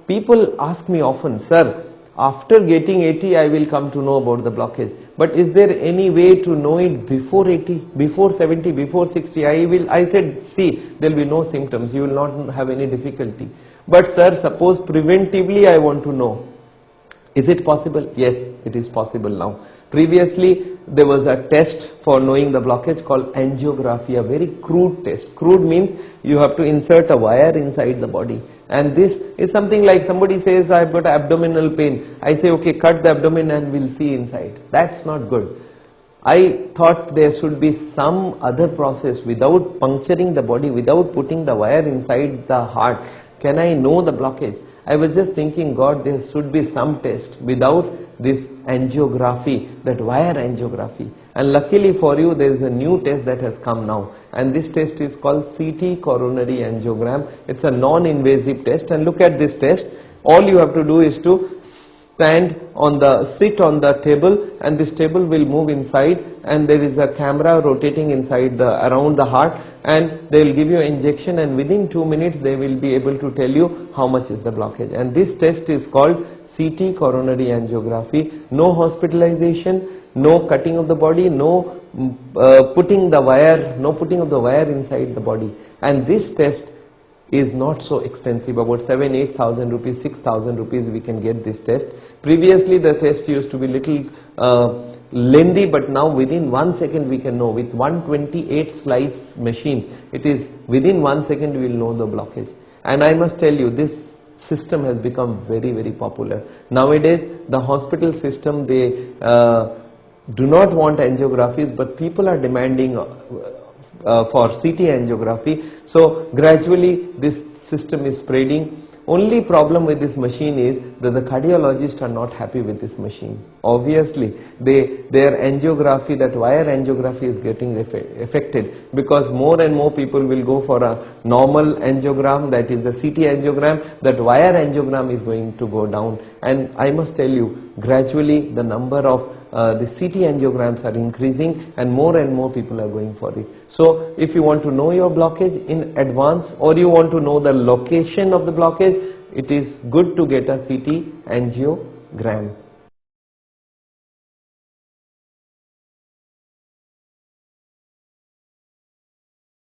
people ask me often, sir, after getting 80 I will come to know about the blockage, but is there any way to know it before 80, before 70, before 60? I said, see, there will be no symptoms, you will not have any difficulty. But sir, suppose preventively I want to know. Is it possible? Yes, it is possible now. Previously, there was a test for knowing the blockage called angiography, a very crude test. Crude means you have to insert a wire inside the body. And this is something like somebody says, I've got abdominal pain. I say, okay, cut the abdomen and we'll see inside. That's not good. I thought there should be some other process without puncturing the body, without putting the wire inside the heart. Can I know the blockage? I was just thinking, God, there should be some test without this angiography, that wire angiography. And luckily for you, there is a new test that has come now. And this test is called CT coronary angiogram. It's a non-invasive test. And look at this test. All you have to do is to sit on the table, and this table will move inside, and there is a camera rotating inside around the heart, and they will give you an injection, and within 2 minutes they will be able to tell you how much is the blockage. And this test is called CT coronary angiography. No hospitalization, no cutting of the body, no putting of the wire inside the body. And this test is not so expensive, about 7,000-8,000 rupees, 6,000 rupees we can get this test. Previously the test used to be little lengthy, but now within 1 second we can know. With 128 slides machine, it is within 1 second we will know the blockage. And I must tell you, this system has become very, very popular. Nowadays the hospital system, they do not want angiographies, but people are demanding for CT angiography. So gradually this system is spreading. Only problem with this machine is that the cardiologists are not happy with this machine. Obviously, their angiography, that wire angiography, is getting affected, because more and more people will go for a normal angiogram, that is the CT angiogram. That wire angiogram is going to go down. And I must tell you, gradually the number of the CT angiograms are increasing, and more people are going for it. So if you want to know your blockage in advance, or you want to know the location of the blockage, it is good to get a CT angiogram.